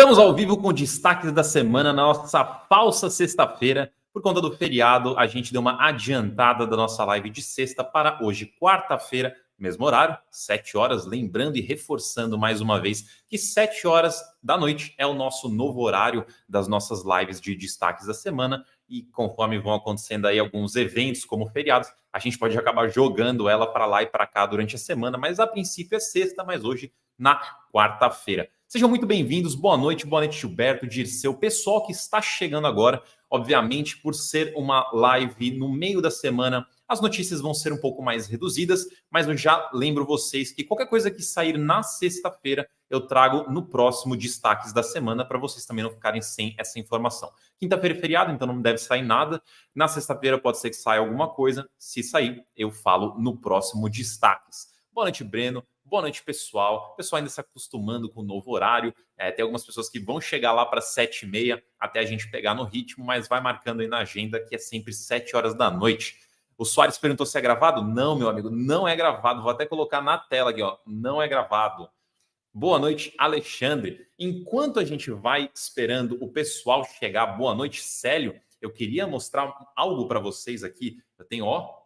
Estamos ao vivo com destaques da semana na nossa falsa sexta-feira. Por conta do feriado, a gente deu uma adiantada da nossa live de sexta para hoje, quarta-feira, mesmo horário, 7 horas. Lembrando e reforçando mais uma vez que 7 horas da noite é o nosso novo horário das nossas lives de destaques da semana. E conforme vão acontecendo aí alguns eventos, como feriados, a gente pode acabar jogando ela para lá e para cá durante a semana. Mas a princípio é sexta, mas hoje na quarta-feira. Sejam muito bem-vindos, boa noite Gilberto, Dirceu, pessoal que está chegando agora. Obviamente, por ser uma live no meio da semana, as notícias vão ser um pouco mais reduzidas, mas eu já lembro vocês que qualquer coisa que sair na sexta-feira, eu trago no próximo destaques da semana, para vocês também não ficarem sem essa informação. Quinta-feira é feriado, então não deve sair nada. Na sexta-feira pode ser que saia alguma coisa. Se sair, eu falo no próximo destaques. Boa noite, Breno. Boa noite, pessoal. O pessoal ainda se acostumando com o novo horário. Tem algumas pessoas que vão chegar lá para 7h30 até a gente pegar no ritmo, mas vai marcando aí na agenda que é sempre 7 horas da noite. O Soares perguntou se é gravado? Não, meu amigo, não é gravado. Vou até colocar na tela aqui, ó. Não é gravado. Boa noite, Alexandre. Enquanto a gente vai esperando o pessoal chegar, boa noite, Célio. Eu queria mostrar algo para vocês aqui. Eu tenho, ó,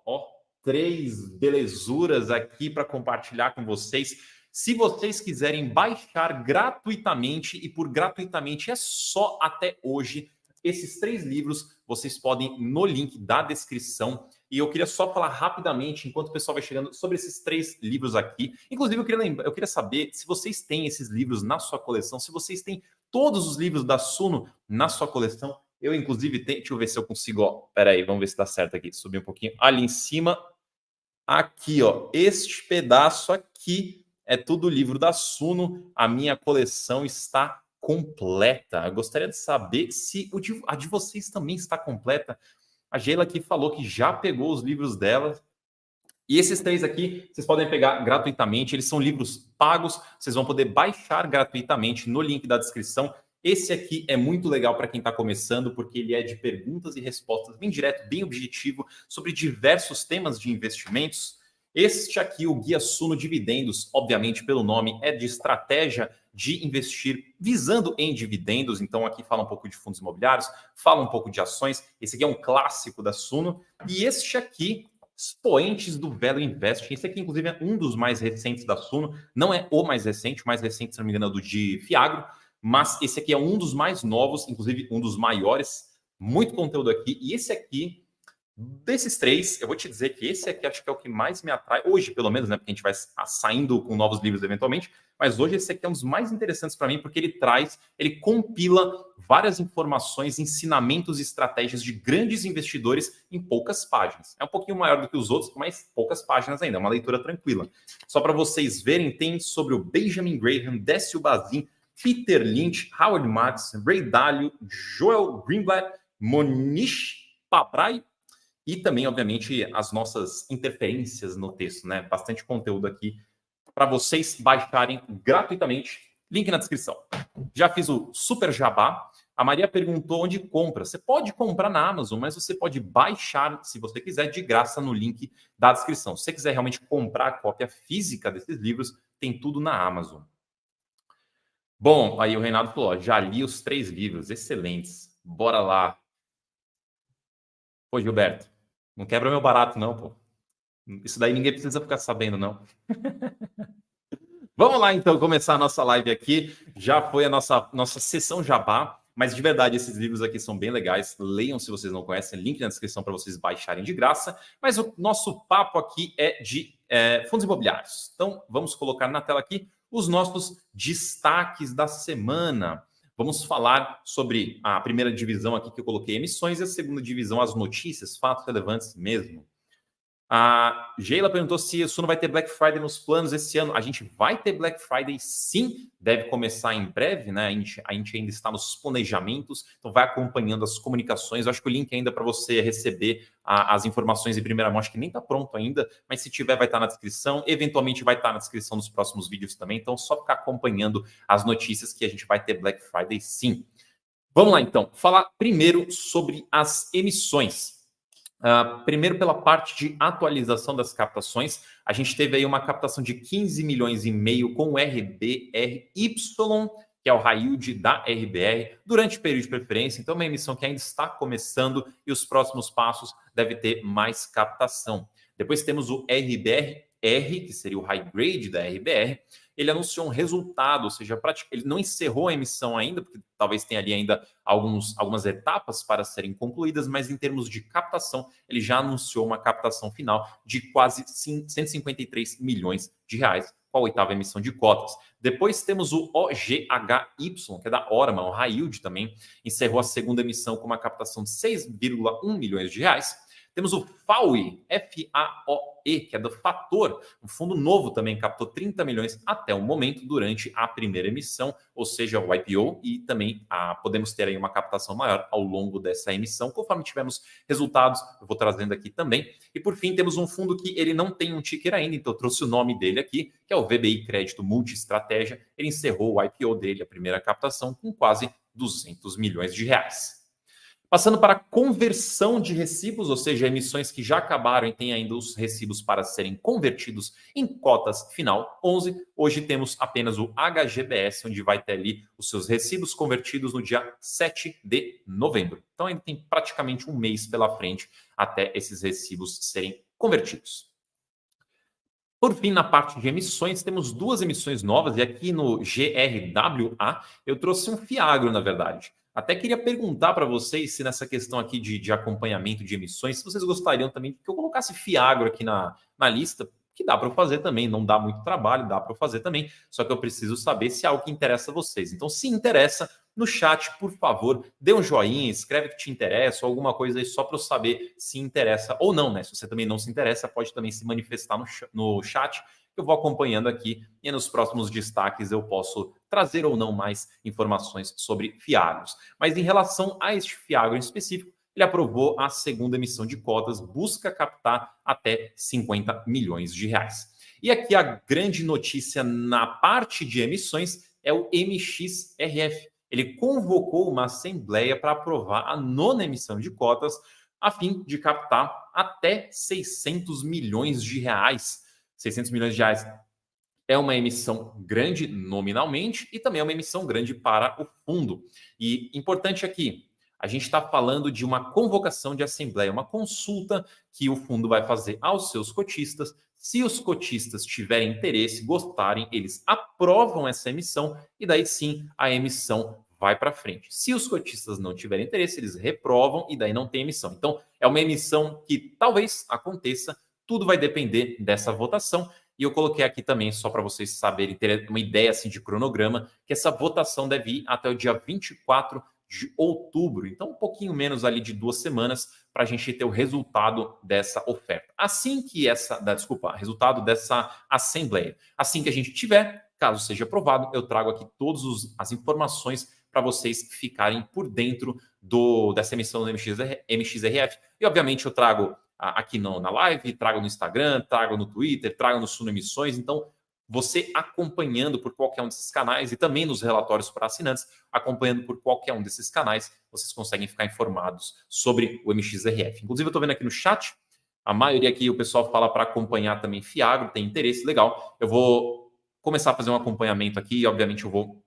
3 belezuras aqui para compartilhar com vocês. Se vocês quiserem baixar gratuitamente, e por gratuitamente é só até hoje, esses 3 livros vocês podem no link da descrição. E eu queria só falar rapidamente, enquanto o pessoal vai chegando, sobre esses 3 livros aqui. Inclusive, eu queria saber se vocês têm esses livros na sua coleção, se vocês têm todos os livros da Suno na sua coleção. Eu, inclusive, tenho... Deixa eu ver se eu consigo... Ó, peraí, vamos ver se dá certo aqui. Subir um pouquinho. Ali em cima... Aqui, ó, este pedaço aqui é tudo livro da Suno. A minha coleção está completa. Eu gostaria de saber se a de vocês também está completa. A Geila aqui falou que já pegou os livros dela. E esses 3 aqui, vocês podem pegar gratuitamente. Eles são livros pagos. Vocês vão poder baixar gratuitamente no link da descrição. Esse aqui é muito legal para quem está começando, porque ele é de perguntas e respostas bem direto, bem objetivo, sobre diversos temas de investimentos. Este aqui, o Guia Suno Dividendos, obviamente pelo nome, é de estratégia de investir visando em dividendos. Então aqui fala um pouco de fundos imobiliários, fala um pouco de ações. Esse aqui é um clássico da Suno. E este aqui, Expoentes do Value Investing. Esse aqui, inclusive, é um dos mais recentes da Suno. Não é o mais recente se não me engano, é do de Fiagro. Mas esse aqui é um dos mais novos, inclusive um dos maiores. Muito conteúdo aqui. E esse aqui, desses 3, eu vou te dizer que esse aqui acho que é o que mais me atrai. Hoje, pelo menos, né? Porque a gente vai saindo com novos livros eventualmente. Mas hoje esse aqui é um dos mais interessantes para mim, porque ele compila várias informações, ensinamentos e estratégias de grandes investidores em poucas páginas. É um pouquinho maior do que os outros, mas poucas páginas ainda. É uma leitura tranquila. Só para vocês verem, tem sobre o Benjamin Graham, Décio Bazin, Peter Lynch, Howard Marks, Ray Dalio, Joel Greenblatt, Monish Pabrai e também, obviamente, as nossas interferências no texto, né? Bastante conteúdo aqui para vocês baixarem gratuitamente. Link na descrição. Já fiz o super jabá. A Maria perguntou onde compra. Você pode comprar na Amazon, mas você pode baixar, se você quiser, de graça no link da descrição. Se você quiser realmente comprar a cópia física desses livros, tem tudo na Amazon. Bom, aí o Reinaldo falou, ó, já li os 3 livros, excelentes. Bora lá. Pô, Gilberto, não quebra meu barato não, pô. Isso daí ninguém precisa ficar sabendo, não. Vamos lá, então, começar a nossa live aqui. Já foi a nossa sessão jabá, mas de verdade, esses livros aqui são bem legais. Leiam se vocês não conhecem, link na descrição para vocês baixarem de graça. Mas o nosso papo aqui é de fundos imobiliários. Então, vamos colocar na tela aqui os nossos destaques da semana. Vamos falar sobre a primeira divisão aqui que eu coloquei, emissões, e a segunda divisão, as notícias, fatos relevantes mesmo. A Geila perguntou se isso não vai ter Black Friday nos planos esse ano. A gente vai ter Black Friday, sim, deve começar em breve, né? A gente ainda está nos planejamentos, então vai acompanhando as comunicações. Eu acho que o link ainda para você receber as informações em primeira mão, acho que nem está pronto ainda, mas se tiver vai estar na descrição. Eventualmente vai estar na descrição dos próximos vídeos também, então só ficar acompanhando as notícias que a gente vai ter Black Friday, sim. Vamos lá, então. Falar primeiro sobre as emissões. Primeiro, pela parte de atualização das captações, a gente teve aí uma captação de 15 milhões e meio com o RBRY que é o high yield da RBR, durante o período de preferência. Então, é uma emissão que ainda está começando e os próximos passos devem ter mais captação. Depois temos o RBR-R, que seria o high grade da RBR. Ele anunciou um resultado, ou seja, ele não encerrou a emissão ainda, porque talvez tenha ali ainda algumas etapas para serem concluídas, mas em termos de captação, ele já anunciou uma captação final de quase 153 milhões de reais com a oitava emissão de cotas. Depois temos o OGHY, que é da Orman, o high yield também, encerrou a segunda emissão com uma captação de 6,1 milhões de reais. Temos o FAOE, F-A-O-E, que é do Fator, um fundo novo também, captou 30 milhões até o momento durante a primeira emissão, ou seja, o IPO, e também podemos ter aí uma captação maior ao longo dessa emissão, conforme tivermos resultados, eu vou trazendo aqui também. E por fim, temos um fundo que ele não tem um ticker ainda, então eu trouxe o nome dele aqui, que é o VBI Crédito Multi-Estratégia. Ele encerrou o IPO dele, a primeira captação, com quase 200 milhões de reais. Passando para a conversão de recibos, ou seja, emissões que já acabaram e têm ainda os recibos para serem convertidos em cotas final 11. Hoje temos apenas o HGBS, onde vai ter ali os seus recibos convertidos no dia 7 de novembro. Então ainda tem praticamente um mês pela frente até esses recibos serem convertidos. Por fim, na parte de emissões, temos duas emissões novas, e aqui no GRWA eu trouxe um Fiagro, na verdade. Até queria perguntar para vocês se nessa questão aqui de acompanhamento de emissões, se vocês gostariam também que eu colocasse Fiagro aqui na lista, que dá para eu fazer também, não dá muito trabalho, dá para eu fazer também, só que eu preciso saber se é algo que interessa a vocês. Então, se interessa, no chat, por favor, dê um joinha, escreve que te interessa, ou alguma coisa aí só para eu saber se interessa ou não, né? Se você também não se interessa, pode também se manifestar no chat. Eu vou acompanhando aqui e nos próximos destaques eu posso trazer ou não mais informações sobre Fiagros. Mas em relação a este Fiagro em específico, ele aprovou a segunda emissão de cotas, busca captar até 50 milhões de reais. E aqui a grande notícia na parte de emissões é o MXRF. Ele convocou uma assembleia para aprovar a nona emissão de cotas, a fim de captar até 600 milhões de reais. 600 milhões de reais é uma emissão grande nominalmente e também é uma emissão grande para o fundo. E importante aqui, a gente está falando de uma convocação de assembleia, uma consulta que o fundo vai fazer aos seus cotistas. Se os cotistas tiverem interesse, gostarem, eles aprovam essa emissão e daí sim a emissão vai para frente. Se os cotistas não tiverem interesse, eles reprovam e daí não tem emissão. Então, é uma emissão que talvez aconteça, tudo vai depender dessa votação. E eu coloquei aqui também, só para vocês saberem, ter uma ideia assim, de cronograma, que essa votação deve ir até o dia 24 de outubro. Então, um pouquinho menos ali de 2 semanas para a gente ter o resultado dessa oferta. Assim que resultado dessa assembleia. Assim que a gente tiver, caso seja aprovado, eu trago aqui todas as informações para vocês ficarem por dentro dessa emissão do MXRF. E, obviamente, eu trago aqui na live, trago no Instagram, trago no Twitter, trago no Suno Emissões. Então, você acompanhando por qualquer um desses canais e também nos relatórios para assinantes, acompanhando por qualquer um desses canais, vocês conseguem ficar informados sobre o MXRF. Inclusive, eu estou vendo aqui no chat, a maioria aqui o pessoal fala para acompanhar também Fiagro, tem interesse, legal. Eu vou começar a fazer um acompanhamento aqui e, obviamente, eu vou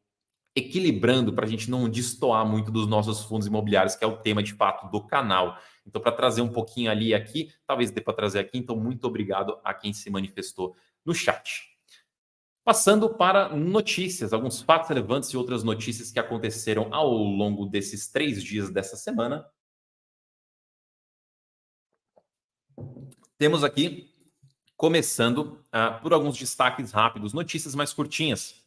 equilibrando para a gente não destoar muito dos nossos fundos imobiliários, que é o tema de fato do canal. Então, para trazer um pouquinho ali e aqui, talvez dê para trazer aqui. Então, muito obrigado a quem se manifestou no chat. Passando para notícias, alguns fatos relevantes e outras notícias que aconteceram ao longo desses 3 dias dessa semana. Temos aqui, começando por alguns destaques rápidos, notícias mais curtinhas.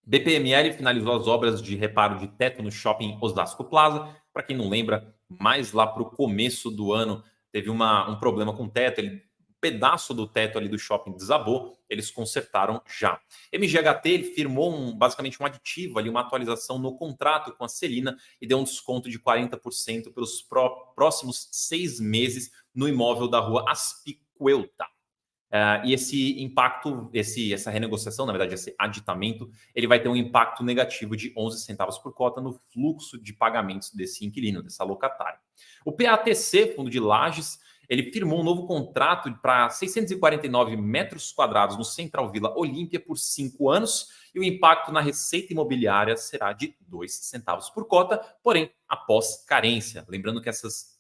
BPML finalizou as obras de reparo de teto no shopping Osasco Plaza. Para quem não lembra, mais lá para o começo do ano, teve um problema com o teto. Um pedaço do teto ali do shopping desabou, eles consertaram já. MGHT ele firmou basicamente um aditivo, ali, uma atualização no contrato com a Celina e deu um desconto de 40% pelos próximos 6 meses no imóvel da rua Aspicuelta. E esse impacto, essa renegociação, na verdade, esse aditamento, ele vai ter um impacto negativo de 11 centavos por cota no fluxo de pagamentos desse inquilino, dessa locatária. O PATC, Fundo de Lajes, ele firmou um novo contrato para 649 metros quadrados no Central Vila Olímpia por 5 anos, e o impacto na receita imobiliária será de 2 centavos por cota, porém após carência. Lembrando que essas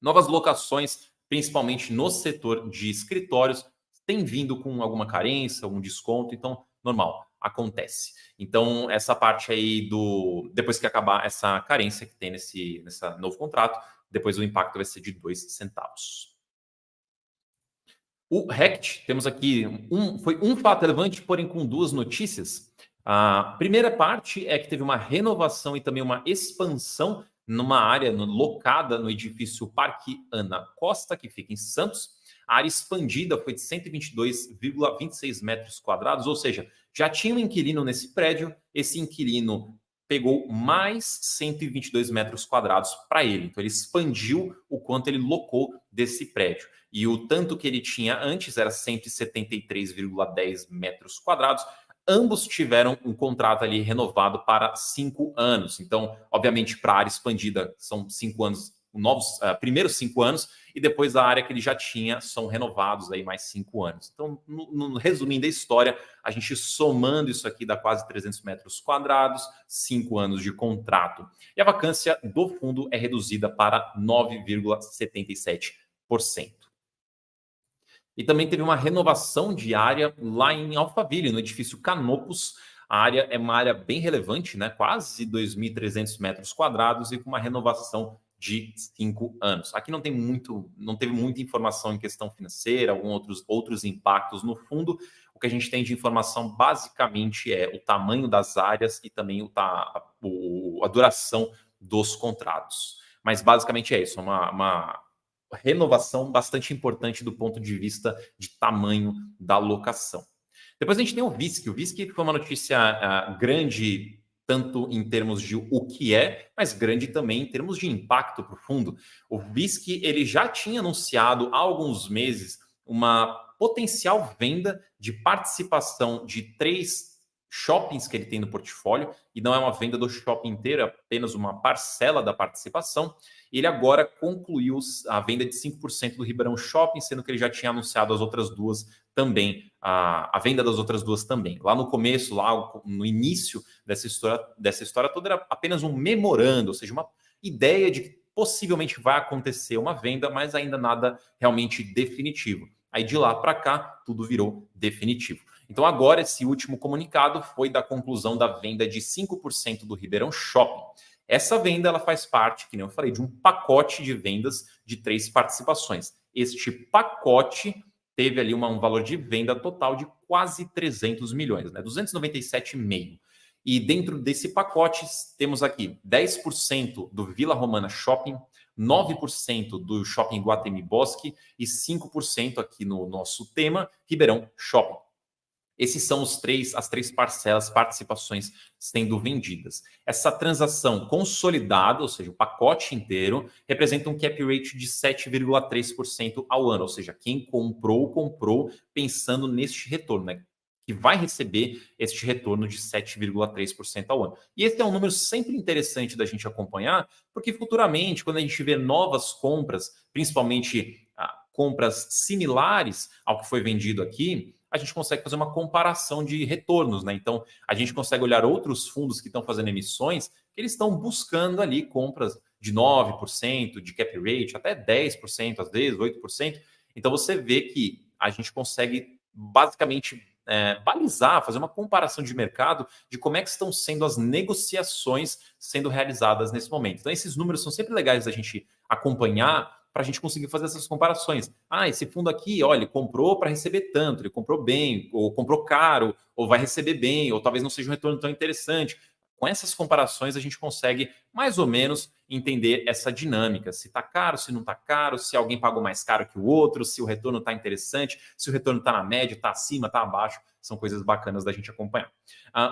novas locações, principalmente no setor de escritórios, têm vindo com alguma carência, algum desconto, então normal, acontece. Então, essa parte aí depois que acabar essa carência que tem nessa novo contrato, depois o impacto vai ser de 2 centavos. O RECT, temos aqui, foi um fato relevante, porém com duas notícias. A primeira parte é que teve uma renovação e também uma expansão numa área locada no edifício Parque Ana Costa, que fica em Santos. A área expandida foi de 122,26 metros quadrados, ou seja, já tinha um inquilino nesse prédio, esse inquilino pegou mais 122 metros quadrados para ele. Então, ele expandiu o quanto ele locou desse prédio. E o tanto que ele tinha antes era 173,10 metros quadrados. Ambos tiveram um contrato ali renovado para 5 anos. Então, obviamente, para a área expandida são 5 anos, novos, primeiros 5 anos, e depois a área que ele já tinha são renovados aí mais 5 anos. Então, resumindo a história, a gente somando isso aqui dá quase 300 metros quadrados, 5 anos de contrato. E a vacância do fundo é reduzida para 9,77%. E também teve uma renovação de área lá em Alphaville, no edifício Canopus. A área é uma área bem relevante, né? Quase 2.300 metros quadrados e com uma renovação de 5 anos. Aqui não teve muita informação em questão financeira, alguns outros impactos no fundo. O que a gente tem de informação basicamente é o tamanho das áreas e também a duração dos contratos. Mas basicamente é isso, uma renovação bastante importante do ponto de vista de tamanho da locação. Depois a gente tem o VISC. O VISC foi uma notícia grande, tanto em termos de o que é, mas grande também em termos de impacto para o fundo. O VISC ele já tinha anunciado há alguns meses uma potencial venda de participação de 3 shoppings que ele tem no portfólio, e não é uma venda do shopping inteiro, é apenas uma parcela da participação. Ele agora concluiu a venda de 5% do Ribeirão Shopping, sendo que ele já tinha anunciado as outras duas também, a venda das outras duas também. Lá no começo, lá no início dessa história toda, era apenas um memorando, ou seja, uma ideia de que possivelmente vai acontecer uma venda, mas ainda nada realmente definitivo. Aí de lá para cá, tudo virou definitivo. Então agora esse último comunicado foi da conclusão da venda de 5% do Ribeirão Shopping. Essa venda ela faz parte, que nem eu falei, de um pacote de vendas de 3 participações. Este pacote teve ali um valor de venda total de quase 300 milhões, né? 297,5. E dentro desse pacote temos aqui 10% do Vila Romana Shopping, 9% do Shopping Guatemi Bosque e 5% aqui no nosso tema, Ribeirão Shopping. Esses são as 3 parcelas, participações sendo vendidas. Essa transação consolidada, ou seja, o pacote inteiro, representa um cap rate de 7,3% ao ano. Ou seja, quem comprou pensando neste retorno, né? Que vai receber este retorno de 7,3% ao ano. E esse é um número sempre interessante da gente acompanhar, porque futuramente, quando a gente vê novas compras, principalmente compras similares ao que foi vendido aqui, a gente consegue fazer uma comparação de retornos, né? Então, a gente consegue olhar outros fundos que estão fazendo emissões, que eles estão buscando ali compras de 9% de cap rate, até 10%, às vezes 8%. Então, você vê que a gente consegue basicamente balizar, fazer uma comparação de mercado de como é que estão sendo as negociações sendo realizadas nesse momento. Então, esses números são sempre legais da gente acompanhar para a gente conseguir fazer essas comparações. Esse fundo aqui, olha, ele comprou para receber tanto, ele comprou bem, ou comprou caro, ou vai receber bem, ou talvez não seja um retorno tão interessante. Com essas comparações, a gente consegue mais ou menos entender essa dinâmica. Se está caro, se não está caro, se alguém pagou mais caro que o outro, se o retorno está interessante, se o retorno está na média, está acima, está abaixo. São coisas bacanas da gente acompanhar.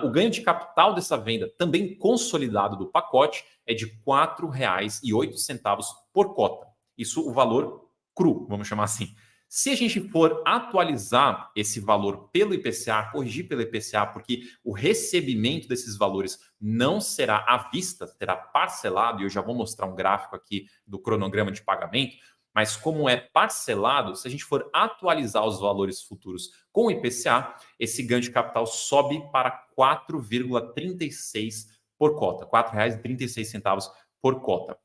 O ganho de capital dessa venda, também consolidado do pacote, é de R$ 4,08 por cota. Isso o valor cru, vamos chamar assim. Se a gente for atualizar esse valor pelo IPCA, corrigir pelo IPCA, porque o recebimento desses valores não será à vista, será parcelado, e eu já vou mostrar um gráfico aqui do cronograma de pagamento, Mas como é parcelado, se a gente for atualizar os valores futuros com o IPCA, esse ganho de capital sobe para 4,36 por cota, R$ 4,36 por cota.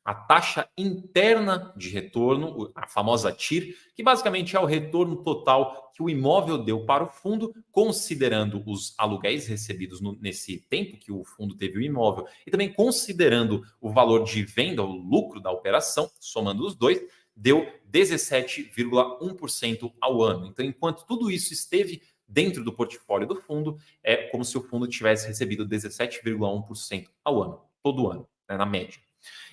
A taxa interna de retorno, a famosa TIR, que basicamente é o retorno total que o imóvel deu para o fundo, considerando os aluguéis recebidos nesse tempo que o fundo teve o imóvel, e também considerando o valor de venda, o lucro da operação, somando os dois, deu 17,1% ao ano. Então, enquanto tudo isso esteve dentro do portfólio do fundo, é como se o fundo tivesse recebido 17,1% ao ano, todo ano, né, na média.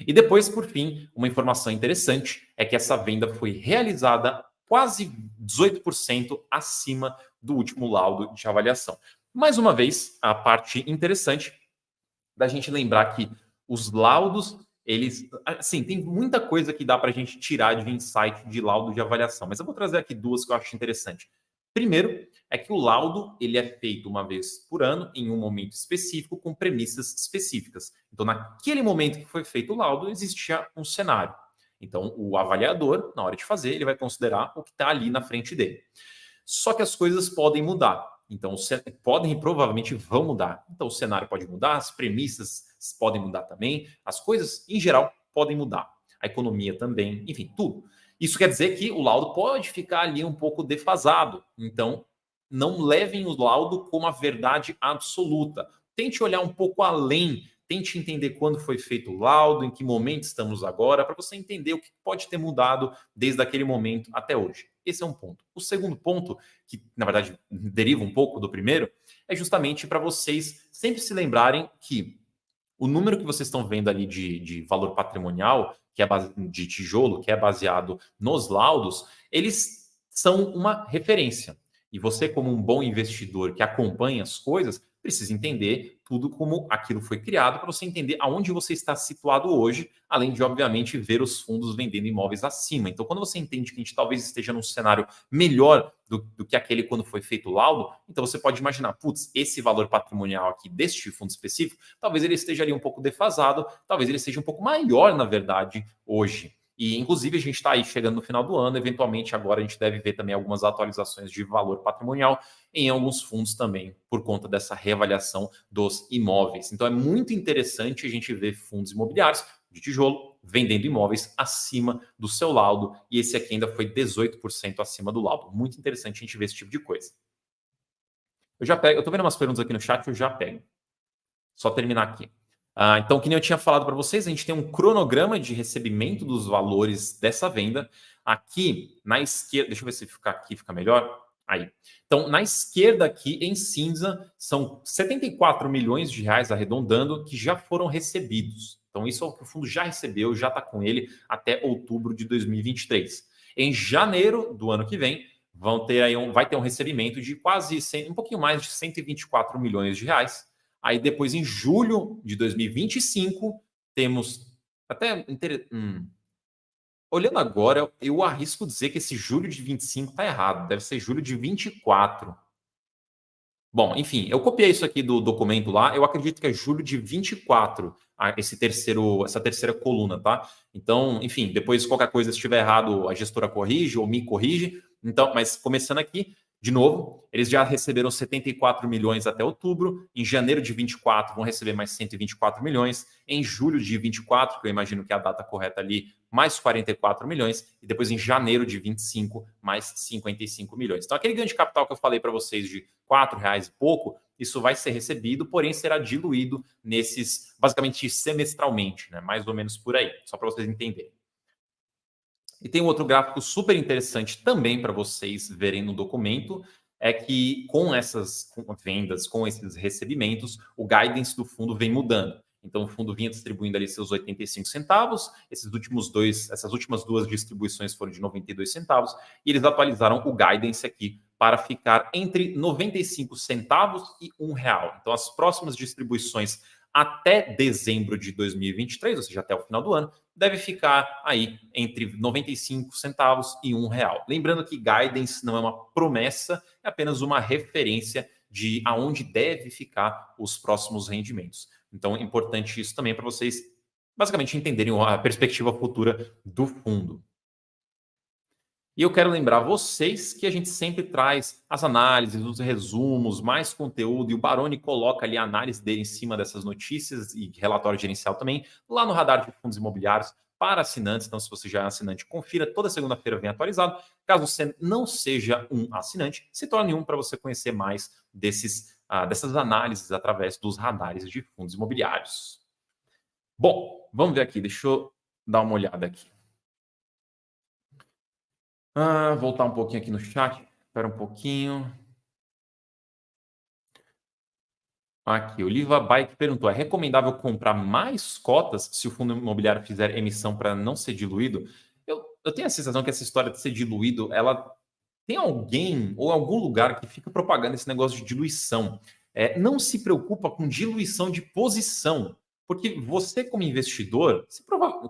E depois, por fim, uma informação interessante é que essa venda foi realizada quase 18% acima do último laudo de avaliação. Mais uma vez, a parte interessante da gente lembrar que os laudos, eles, assim, tem muita coisa que dá para a gente tirar de insight de laudo de avaliação, mas eu vou trazer aqui duas que eu acho interessante. Primeiro, é que o laudo ele é feito uma vez por ano, em um momento específico, com premissas específicas. Então, naquele momento que foi feito o laudo, existia um cenário. Então, o avaliador, na hora de fazer, ele vai considerar o que está ali na frente dele. Só que as coisas podem mudar. Então, podem e provavelmente vão mudar. Então, o cenário pode mudar, as premissas podem mudar também, as coisas, em geral, podem mudar. A economia também, enfim, tudo. Isso quer dizer que o laudo pode ficar ali um pouco defasado. Então, não levem o laudo como a verdade absoluta. Tente olhar um pouco além, tente entender quando foi feito o laudo, em que momento estamos agora, para você entender o que pode ter mudado desde aquele momento até hoje. Esse é um ponto. O segundo ponto, que na verdade deriva um pouco do primeiro, é justamente para vocês sempre se lembrarem que o número que vocês estão vendo ali de valor patrimonial, que é de tijolo, que é baseado nos laudos, eles são uma referência. E você, como um bom investidor que acompanha as coisas, precisa entender tudo como aquilo foi criado para você entender aonde você está situado hoje, além de, obviamente, ver os fundos vendendo imóveis acima. Então, quando você entende que a gente talvez esteja num cenário melhor do que aquele quando foi feito o laudo, então você pode imaginar, putz, esse valor patrimonial aqui deste fundo específico, talvez ele esteja ali um pouco defasado, talvez ele seja um pouco maior, na verdade, hoje. E, inclusive, a gente está aí chegando no final do ano, eventualmente agora a gente deve ver também algumas atualizações de valor patrimonial em alguns fundos também, por conta dessa reavaliação dos imóveis. Então, é muito interessante a gente ver fundos imobiliários de tijolo vendendo imóveis acima do seu laudo, e esse aqui ainda foi 18% acima do laudo. Muito interessante a gente ver esse tipo de coisa. Eu já pego, eu estou vendo umas perguntas aqui no chat, eu já pego. Só terminar aqui. Então, que nem eu tinha falado para vocês, a gente tem um cronograma de recebimento dos valores dessa venda. Aqui na esquerda, deixa eu ver se ficar aqui fica melhor. Aí. Então, na esquerda aqui, em cinza, são 74 milhões de reais, arredondando, que já foram recebidos. Então, isso é o que o fundo já recebeu, já está com ele até outubro de 2023. Em janeiro do ano que vem, vai ter um recebimento de quase um pouquinho mais de 124 milhões de reais. Aí depois, em julho de 2025, temos até olhando agora, eu arrisco dizer que esse julho de 25 está errado. Deve ser julho de 24. Bom, enfim, eu copiei isso aqui do documento lá. Eu acredito que é julho de 24, essa terceira coluna, tá? Então, enfim, depois qualquer coisa, se estiver errado, a gestora corrige ou me corrige. Então, mas começando aqui, de novo, eles já receberam 74 milhões até outubro. Em janeiro de 24 vão receber mais 124 milhões. Em julho de 24, que eu imagino que é a data correta ali, mais 44 milhões. E depois em janeiro de 25, mais 55 milhões. Então, aquele ganho de capital que eu falei para vocês de R$ 4 e pouco, isso vai ser recebido, porém será diluído nesses, basicamente semestralmente, né? Mais ou menos por aí, só para vocês entenderem. E tem um outro gráfico super interessante também para vocês verem no documento, é que com essas vendas, com esses recebimentos, o guidance do fundo vem mudando. Então, o fundo vinha distribuindo ali seus 85 centavos, essas últimas duas distribuições foram de 92 centavos, e eles atualizaram o guidance aqui para ficar entre 95 centavos e R$ 1. Então, as próximas distribuições até dezembro de 2023, ou seja, até o final do ano, deve ficar aí entre 95 centavos e R$ 1. Lembrando que guidance não é uma promessa, é apenas uma referência de aonde deve ficar os próximos rendimentos. Então, é importante isso também para vocês, basicamente, entenderem a perspectiva futura do fundo. E eu quero lembrar vocês que a gente sempre traz as análises, os resumos, mais conteúdo, e o Baroni coloca ali a análise dele em cima dessas notícias e relatório gerencial também, lá no Radar de Fundos Imobiliários para assinantes. Então, se você já é assinante, confira. Toda segunda-feira vem atualizado. Caso você não seja um assinante, se torne um para você conhecer mais dessas análises através dos radares de fundos imobiliários. Bom, vamos ver aqui. Deixa eu dar uma olhada aqui. Voltar um pouquinho aqui no chat. Espera um pouquinho. Aqui, o Liva Bike perguntou: é recomendável comprar mais cotas se o fundo imobiliário fizer emissão para não ser diluído? Eu tenho a sensação que essa história de ser diluído, ela tem alguém ou algum lugar que fica propagando esse negócio de diluição. Não se preocupa com diluição de posição, porque você, como investidor,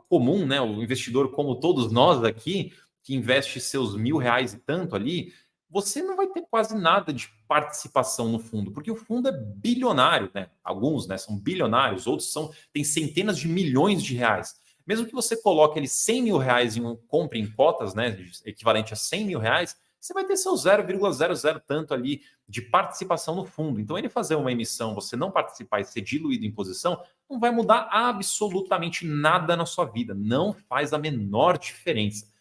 comum, né? O investidor, como todos nós aqui, que investe seus R$ 1.000 e tanto ali, você não vai ter quase nada de participação no fundo, porque o fundo é bilionário, né? Alguns, né, são bilionários, outros têm centenas de milhões de reais. Mesmo que você coloque ali R$ 100.000 compra em cotas, né, equivalente a R$ 100.000, você vai ter seu 0,00 tanto ali de participação no fundo. Então, ele fazer uma emissão, você não participar e ser diluído em posição, não vai mudar absolutamente nada na sua vida. Não faz a menor diferença.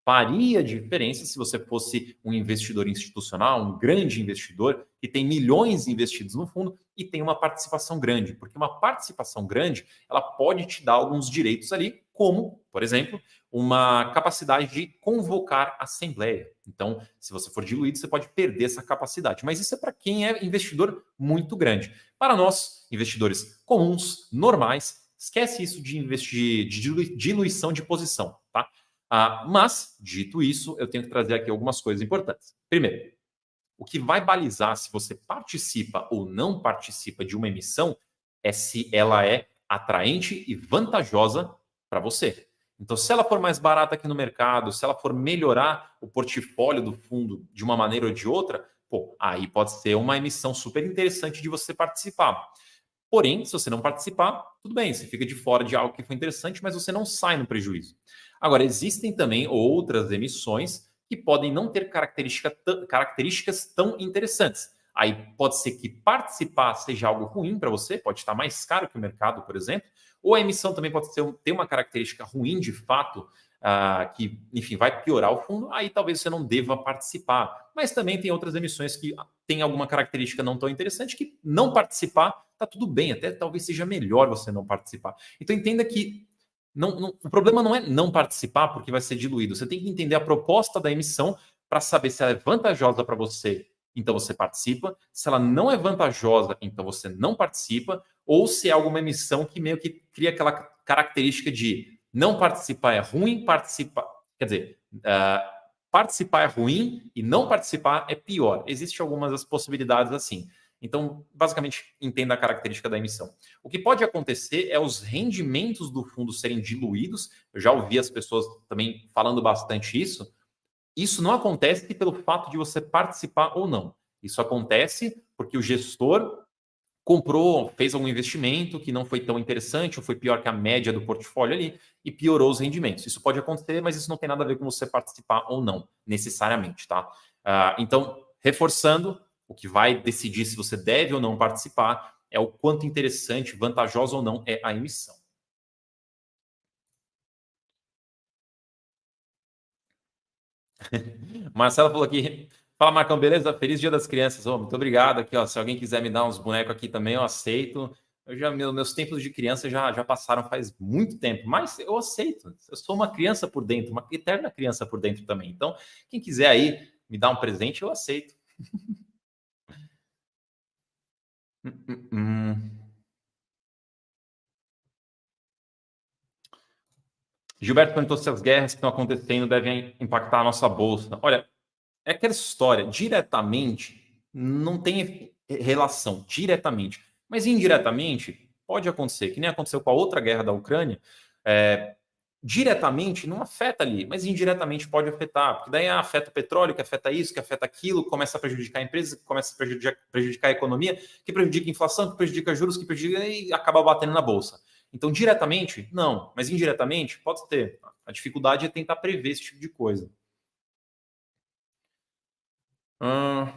Faria diferença se você fosse um investidor institucional, um grande investidor, que tem milhões investidos no fundo e tem uma participação grande, porque uma participação grande, ela pode te dar alguns direitos ali, como, por exemplo, uma capacidade de convocar assembleia. Então, se você for diluído, você pode perder essa capacidade. Mas isso é para quem é investidor muito grande. Para nós, investidores comuns, normais, esquece isso de investir de diluição de posição, tá? Mas, dito isso, eu tenho que trazer aqui algumas coisas importantes. Primeiro, o que vai balizar se você participa ou não participa de uma emissão é se ela é atraente e vantajosa para você. Então, se ela for mais barata aqui no mercado, se ela for melhorar o portfólio do fundo de uma maneira ou de outra, aí pode ser uma emissão super interessante de você participar. Porém, se você não participar, tudo bem, você fica de fora de algo que foi interessante, mas você não sai no prejuízo. Agora, existem também outras emissões que podem não ter características tão interessantes. Aí pode ser que participar seja algo ruim para você, pode estar mais caro que o mercado, por exemplo, ou a emissão também pode ter uma característica ruim de fato, que, enfim, vai piorar o fundo, aí talvez você não deva participar. Mas também tem outras emissões que têm alguma característica não tão interessante, que não participar está tudo bem, até talvez seja melhor você não participar. Então entenda que o problema não é não participar porque vai ser diluído. Você tem que entender a proposta da emissão para saber se ela é vantajosa para você, então você participa. Se ela não é vantajosa, então você não participa. Ou se é alguma emissão que meio que cria aquela característica de não participar é ruim, participar é ruim e não participar é pior. Existem algumas das possibilidades assim. Então, basicamente, entenda a característica da emissão. O que pode acontecer é os rendimentos do fundo serem diluídos. Eu já ouvi as pessoas também falando bastante isso. Isso não acontece pelo fato de você participar ou não. Isso acontece porque o gestor comprou, fez algum investimento que não foi tão interessante ou foi pior que a média do portfólio ali e piorou os rendimentos. Isso pode acontecer, mas isso não tem nada a ver com você participar ou não, necessariamente, tá? Então, reforçando, o que vai decidir se você deve ou não participar é o quanto interessante, vantajosa ou não é a emissão. Marcelo falou aqui, fala Marcão, beleza? Feliz Dia das Crianças. Muito obrigado aqui, ó. Se alguém quiser me dar uns bonecos aqui também, eu aceito. Meus tempos de criança já passaram faz muito tempo, mas eu aceito. Eu sou uma criança por dentro, uma eterna criança por dentro também. Então, quem quiser aí me dar um presente, eu aceito. Hum, hum, hum. Gilberto perguntou se as guerras que estão acontecendo devem impactar a nossa bolsa. Olha, é aquela história, diretamente não tem relação, diretamente. Mas indiretamente pode acontecer, que nem aconteceu com a outra guerra da Ucrânia. Diretamente não afeta ali, mas indiretamente pode afetar, porque daí afeta o petróleo, que afeta isso, que afeta aquilo, começa a prejudicar a empresa, que começa a prejudicar a economia, que prejudica a inflação, que prejudica juros, que prejudica e acaba batendo na bolsa. Então, diretamente, não, mas indiretamente pode ter. A dificuldade é tentar prever esse tipo de coisa. Hum,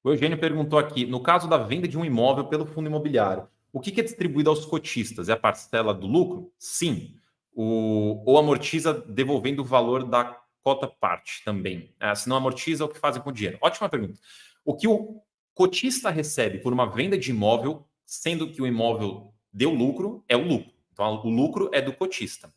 O Eugênio perguntou aqui: no caso da venda de um imóvel pelo fundo imobiliário, o que é distribuído aos cotistas? É a parcela do lucro? Sim. Ou amortiza devolvendo o valor da cota parte também. Se não amortiza, o que fazem com o dinheiro? Ótima pergunta. O que o cotista recebe por uma venda de imóvel, sendo que o imóvel deu lucro, é o lucro. Então, o lucro é do cotista.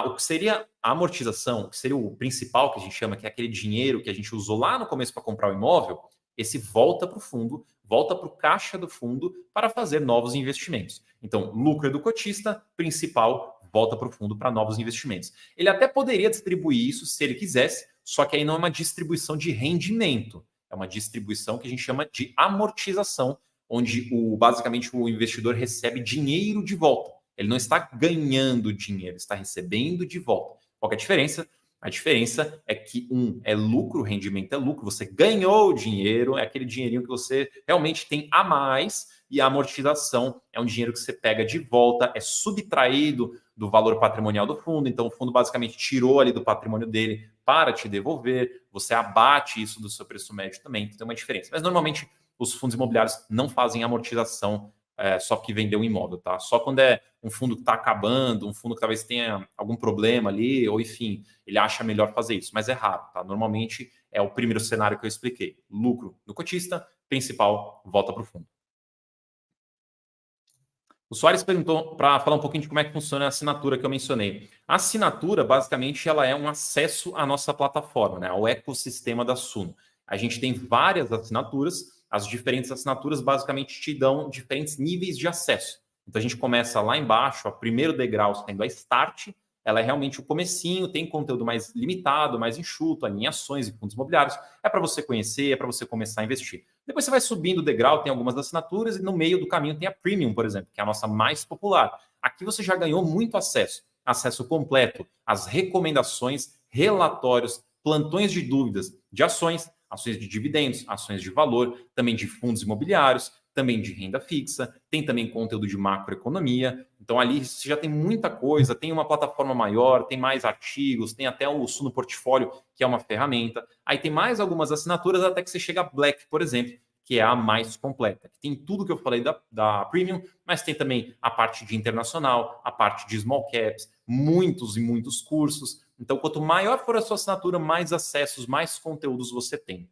O que seria a amortização, o que seria o principal que a gente chama, que é aquele dinheiro que a gente usou lá no começo para comprar o imóvel, esse volta para o fundo, volta para o caixa do fundo para fazer novos investimentos. Então, lucro é do cotista, principal volta para o fundo para novos investimentos. Ele até poderia distribuir isso se ele quisesse, só que aí não é uma distribuição de rendimento, é uma distribuição que a gente chama de amortização, onde basicamente o investidor recebe dinheiro de volta. Ele não está ganhando dinheiro, está recebendo de volta. Qual é a diferença? A diferença é que é lucro, o rendimento é lucro, você ganhou dinheiro, é aquele dinheirinho que você realmente tem a mais, e a amortização é um dinheiro que você pega de volta, é subtraído do valor patrimonial do fundo, então o fundo basicamente tirou ali do patrimônio dele para te devolver, você abate isso do seu preço médio também, então tem uma diferença. Mas normalmente os fundos imobiliários não fazem amortização só porque vendeu um imóvel, tá? Só quando é um fundo que está acabando, um fundo que talvez tenha algum problema ali, ou enfim, ele acha melhor fazer isso, mas é raro, tá? Normalmente é o primeiro cenário que eu expliquei. Lucro do cotista, principal, volta para o fundo. O Soares perguntou para falar um pouquinho de como é que funciona a assinatura que eu mencionei. A assinatura, basicamente, ela é um acesso à nossa plataforma, né, ao ecossistema da Suno. A gente tem várias assinaturas, as diferentes assinaturas basicamente te dão diferentes níveis de acesso. Então a gente começa lá embaixo, o primeiro degrau sendo a Start, ela é realmente o comecinho, tem conteúdo mais limitado, mais enxuto, em ações e fundos imobiliários. É para você conhecer, é para você começar a investir. Depois você vai subindo o degrau, tem algumas assinaturas, e no meio do caminho tem a Premium, por exemplo, que é a nossa mais popular. Aqui você já ganhou muito acesso. Acesso completo às recomendações, relatórios, plantões de dúvidas de ações, ações de dividendos, ações de valor, também de fundos imobiliários, também de renda fixa, tem também conteúdo de macroeconomia. Então ali você já tem muita coisa, tem uma plataforma maior, tem mais artigos, tem até o Suno Portfólio, que é uma ferramenta. Aí tem mais algumas assinaturas até que você chega a Black, por exemplo, que é a mais completa. Tem tudo que eu falei da Premium, mas tem também a parte de internacional, a parte de small caps, muitos e muitos cursos. Então, quanto maior for a sua assinatura, mais acessos, mais conteúdos você tem.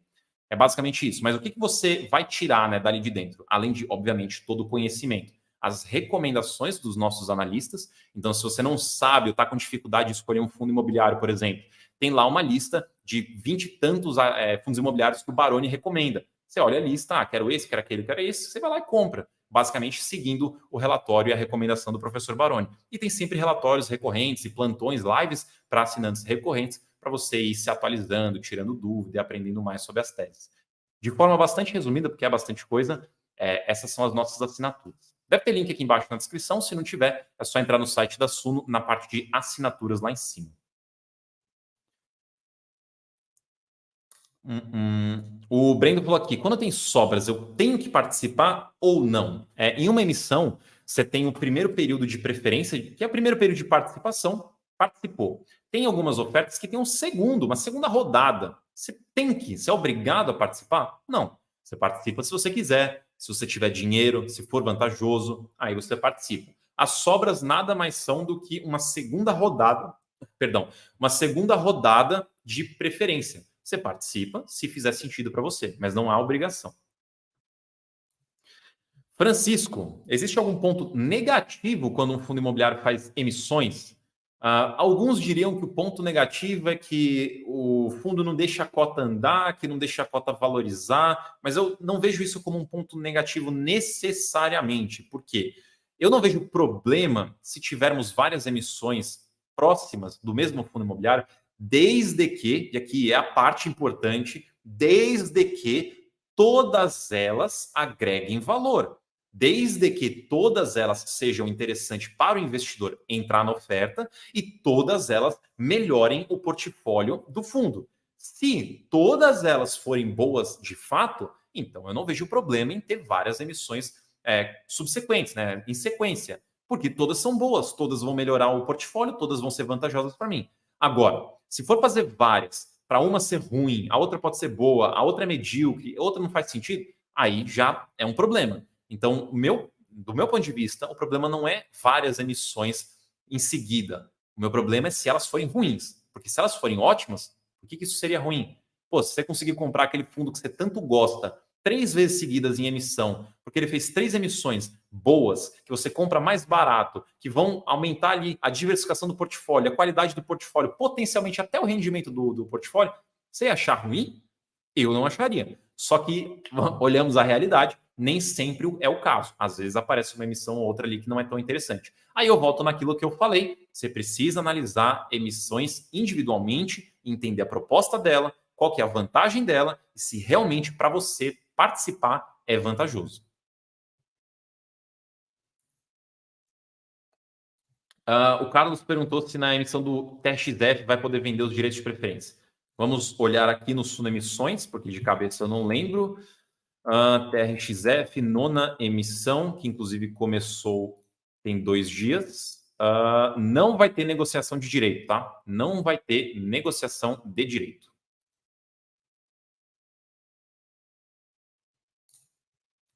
É basicamente isso. Mas o que você vai tirar, né, dali de dentro? Além de, obviamente, todo o conhecimento. As recomendações dos nossos analistas. Então, se você não sabe ou está com dificuldade de escolher um fundo imobiliário, por exemplo, tem lá uma lista de 20 e tantos fundos imobiliários que o Baroni recomenda. Você olha a lista, quero esse, quero aquele, quero esse, você vai lá e compra. Basicamente seguindo o relatório e a recomendação do professor Baroni. E tem sempre relatórios recorrentes e plantões, lives para assinantes recorrentes, para você ir se atualizando, tirando dúvida e aprendendo mais sobre as teses. De forma bastante resumida, porque é bastante coisa, essas são as nossas assinaturas. Deve ter link aqui embaixo na descrição, se não tiver, é só entrar no site da Suno, na parte de assinaturas lá em cima. O Brendo falou aqui: quando tem sobras, eu tenho que participar ou não? Em uma emissão, você tem o primeiro período de preferência, que é o primeiro período de participação, participou. Tem algumas ofertas que tem uma segunda rodada. Você é obrigado a participar? Não. Você participa se você quiser, se você tiver dinheiro, se for vantajoso, aí você participa. As sobras nada mais são do que uma segunda rodada de preferência. Você participa se fizer sentido para você, mas não há obrigação. Francisco, existe algum ponto negativo quando um fundo imobiliário faz emissões? Alguns diriam que o ponto negativo é que o fundo não deixa a cota andar, que não deixa a cota valorizar, mas eu não vejo isso como um ponto negativo necessariamente. Por quê? Eu não vejo problema se tivermos várias emissões próximas do mesmo fundo imobiliário, desde que, e aqui é a parte importante, desde que todas elas agreguem valor. Desde que todas elas sejam interessantes para o investidor entrar na oferta e todas elas melhorem o portfólio do fundo. Se todas elas forem boas de fato, então eu não vejo problema em ter várias emissões subsequentes, né, em sequência, porque todas são boas, todas vão melhorar o portfólio, todas vão ser vantajosas para mim. Agora, se for fazer várias para uma ser ruim, a outra pode ser boa, a outra é medíocre, a outra não faz sentido, aí já é um problema. Então, do meu ponto de vista, o problema não é várias emissões em seguida. O meu problema é se elas forem ruins. Porque se elas forem ótimas, por que isso seria ruim? Pô, se você conseguir comprar aquele fundo que você tanto gosta 3 vezes seguidas em emissão, porque ele fez 3 emissões boas, que você compra mais barato, que vão aumentar ali a diversificação do portfólio, a qualidade do portfólio, potencialmente até o rendimento do portfólio, você ia achar ruim? Eu não acharia. Só que olhamos a realidade, nem sempre é o caso. Às vezes aparece uma emissão ou outra ali que não é tão interessante. Aí eu volto naquilo que eu falei. Você precisa analisar emissões individualmente, entender a proposta dela, qual que é a vantagem dela e se realmente para você participar é vantajoso. O Carlos perguntou se na emissão do TRXF vai poder vender os direitos de preferência. Vamos olhar aqui no Suno Emissões, porque de cabeça eu não lembro. TRXF, nona emissão, que inclusive começou tem 2 dias. Não vai ter negociação de direito, tá? Não vai ter negociação de direito.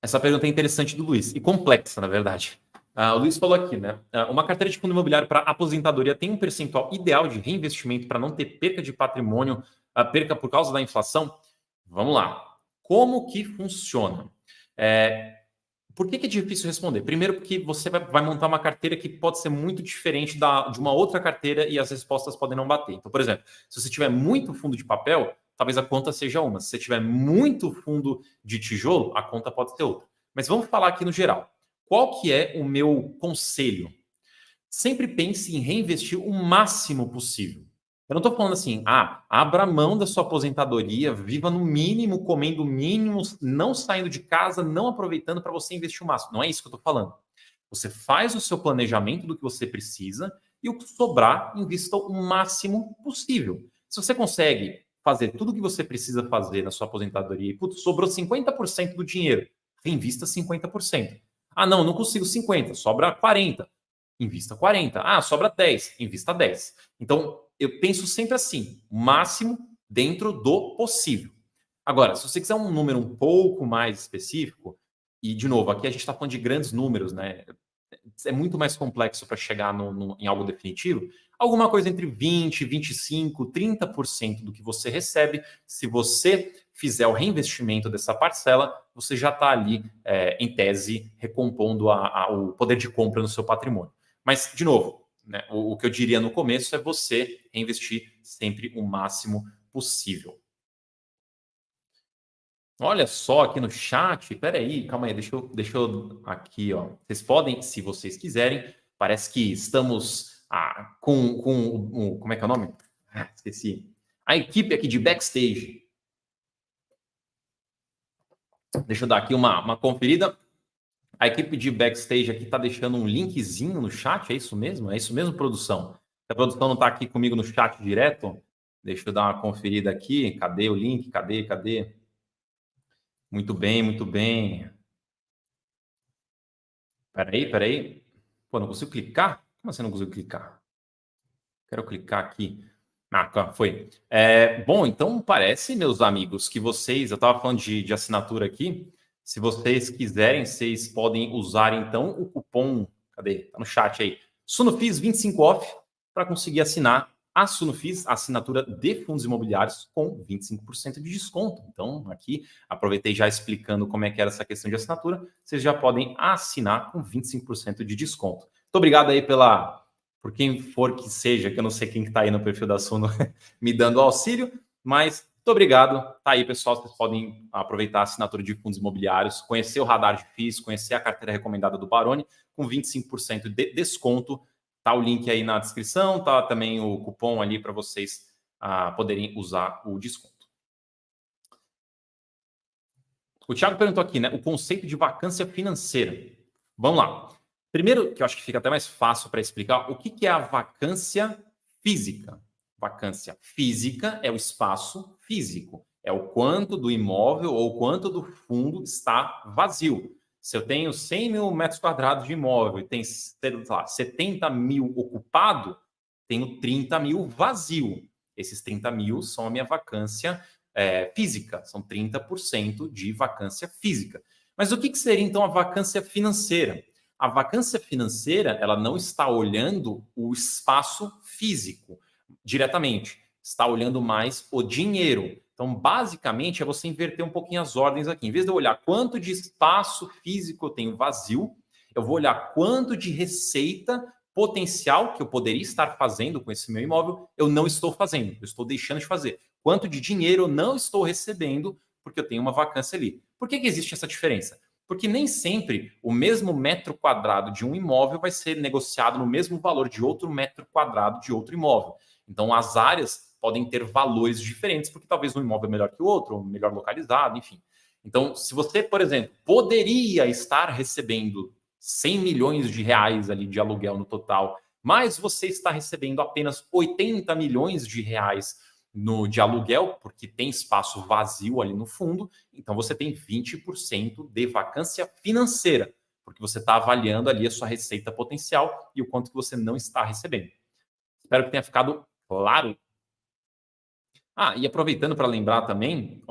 Essa pergunta é interessante do Luiz e complexa, na verdade. O Luiz falou aqui, né? Uma carteira de fundo imobiliário para aposentadoria tem um percentual ideal de reinvestimento para não ter perca de patrimônio, perca por causa da inflação? Vamos lá. Como que funciona? Por que é difícil responder? Primeiro, porque você vai montar uma carteira que pode ser muito diferente de uma outra carteira e as respostas podem não bater. Então, por exemplo, se você tiver muito fundo de papel, talvez a conta seja uma. Se você tiver muito fundo de tijolo, a conta pode ser outra. Mas vamos falar aqui no geral. Qual que é o meu conselho? Sempre pense em reinvestir o máximo possível. Eu não estou falando assim, abra mão da sua aposentadoria, viva no mínimo, comendo o mínimo, não saindo de casa, não aproveitando para você investir o máximo. Não é isso que eu estou falando. Você faz o seu planejamento do que você precisa e o que sobrar, invista o máximo possível. Se você consegue fazer tudo o que você precisa fazer na sua aposentadoria e sobrou 50% do dinheiro, reinvista 50%. Não consigo 50%, sobra 40%. Invista 40%. Sobra 10%, invista 10%. Então, eu penso sempre assim, o máximo dentro do possível. Agora, se você quiser um número um pouco mais específico, e de novo, aqui a gente está falando de grandes números, né? É muito mais complexo para chegar em algo definitivo. Alguma coisa entre 20%, 25%, 30% do que você recebe, se você fizer o reinvestimento dessa parcela, você já está ali, em tese, recompondo o poder de compra no seu patrimônio. Mas, de novo, né, o que eu diria no começo é você reinvestir sempre o máximo possível. Olha só aqui no chat, peraí, calma aí, deixa eu aqui, ó. Vocês podem, se vocês quiserem, parece que estamos com como é que é o nome? Esqueci. A equipe aqui de backstage. Deixa eu dar aqui uma conferida. A equipe de backstage aqui está deixando um linkzinho no chat, é isso mesmo? É isso mesmo, produção? Se a produção não está aqui comigo no chat direto, deixa eu dar uma conferida aqui. Cadê o link? Cadê? Muito bem, muito bem. Peraí. Pô, não consigo clicar? Como assim não consigo clicar? Quero clicar aqui. Foi. Bom, então parece, meus amigos, que vocês... Eu estava falando de assinatura aqui. Se vocês quiserem, vocês podem usar, então, o cupom... Cadê? Tá no chat aí. SunoFIS 25 off para conseguir assinar a SunoFIS, a assinatura de fundos imobiliários, com 25% de desconto. Então, aqui, aproveitei já explicando como é que era essa questão de assinatura. Vocês já podem assinar com 25% de desconto. Muito obrigado aí por quem for que seja, que eu não sei quem está aí no perfil da Suno me dando auxílio, mas muito obrigado. Tá aí, pessoal, vocês podem aproveitar a assinatura de fundos imobiliários, conhecer o radar de FIIs, conhecer a carteira recomendada do Baroni, com 25% de desconto. Tá o link aí na descrição, tá também o cupom ali para vocês poderem usar o desconto. O Thiago perguntou aqui, né, o conceito de vacância financeira. Vamos lá. Primeiro, que eu acho que fica até mais fácil para explicar, o que é a vacância física? Vacância física é o espaço físico, é o quanto do imóvel ou o quanto do fundo está vazio. Se eu tenho 100 mil metros quadrados de imóvel e tem, sei lá, 70 mil ocupado, tenho 30 mil vazio. Esses 30 mil são a minha vacância física, são 30% de vacância física. Mas o que seria, então, a vacância financeira? A vacância financeira, ela não está olhando o espaço físico diretamente, está olhando mais o dinheiro. Então, basicamente, é você inverter um pouquinho as ordens aqui. Em vez de eu olhar quanto de espaço físico eu tenho vazio, eu vou olhar quanto de receita potencial que eu poderia estar fazendo com esse meu imóvel, eu não estou fazendo, eu estou deixando de fazer. Quanto de dinheiro eu não estou recebendo porque eu tenho uma vacância ali. Por que existe essa diferença? Porque nem sempre o mesmo metro quadrado de um imóvel vai ser negociado no mesmo valor de outro metro quadrado de outro imóvel. Então, as áreas podem ter valores diferentes, porque talvez um imóvel é melhor que o outro, ou melhor localizado, enfim. Então, se você, por exemplo, poderia estar recebendo 100 milhões de reais ali de aluguel no total, mas você está recebendo apenas 80 milhões de reais de aluguel, porque tem espaço vazio ali no fundo, então você tem 20% de vacância financeira, porque você está avaliando ali a sua receita potencial e o quanto que você não está recebendo. Espero que tenha ficado claro. E aproveitando para lembrar também,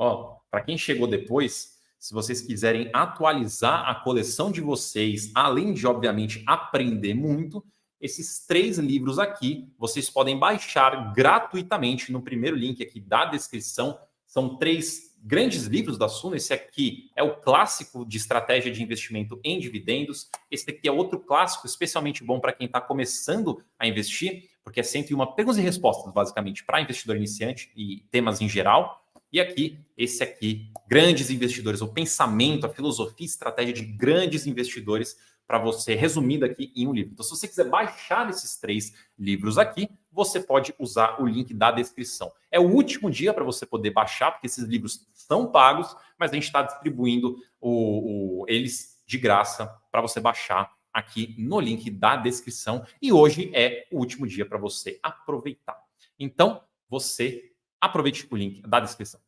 para quem chegou depois, se vocês quiserem atualizar a coleção de vocês, além de, obviamente, aprender muito, esses 3 livros aqui vocês podem baixar gratuitamente no primeiro link aqui da descrição. São 3 grandes livros da Suno. Esse aqui é o clássico de estratégia de investimento em dividendos. Esse aqui é outro clássico, especialmente bom para quem está começando a investir, porque é 101 perguntas e respostas, basicamente, para investidor iniciante e temas em geral. E aqui, esse aqui, grandes investidores, o pensamento, a filosofia e estratégia de grandes investidores, para você, resumido aqui em um livro. Então, se você quiser baixar esses 3 livros aqui, você pode usar o link da descrição. É o último dia para você poder baixar, porque esses livros são pagos, mas a gente está distribuindo eles de graça para você baixar aqui no link da descrição. E hoje é o último dia para você aproveitar. Então, você aproveite o link da descrição.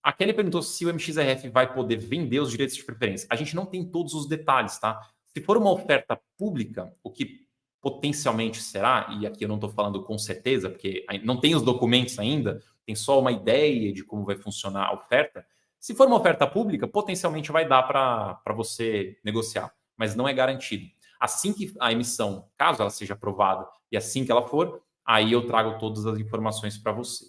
A Kelly perguntou se o MXRF vai poder vender os direitos de preferência. A gente não tem todos os detalhes, tá? Se for uma oferta pública, o que potencialmente será, e aqui eu não estou falando com certeza, porque não tem os documentos ainda, tem só uma ideia de como vai funcionar a oferta. Se for uma oferta pública, potencialmente vai dar para você negociar, mas não é garantido. Assim que a emissão, caso ela seja aprovada, e assim que ela for, aí eu trago todas as informações para você.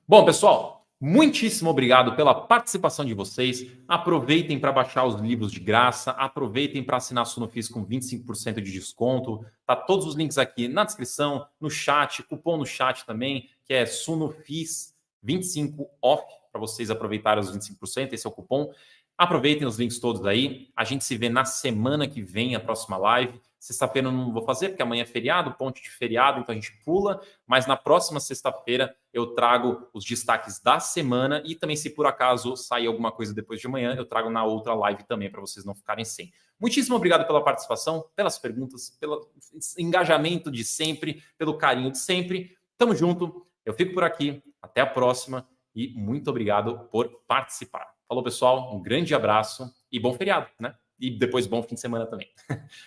Bom, pessoal, muitíssimo obrigado pela participação de vocês. Aproveitem para baixar os livros de graça, aproveitem para assinar a Sunofis com 25% de desconto. Tá todos os links aqui na descrição, no chat, cupom no chat também, que é Sunofis 25 off, para vocês aproveitarem os 25%, esse é o cupom. Aproveitem os links todos aí. A gente se vê na semana que vem, a próxima live. Sexta-feira eu não vou fazer, porque amanhã é feriado, ponte de feriado, então a gente pula. Mas na próxima sexta-feira eu trago os destaques da semana e também, se por acaso sair alguma coisa depois de amanhã, eu trago na outra live também, para vocês não ficarem sem. Muitíssimo obrigado pela participação, pelas perguntas, pelo engajamento de sempre, pelo carinho de sempre. Tamo junto, eu fico por aqui, até a próxima e muito obrigado por participar. Falou, pessoal, um grande abraço e bom feriado, né? E depois bom fim de semana também.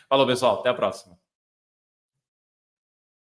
Falou, pessoal, até a próxima.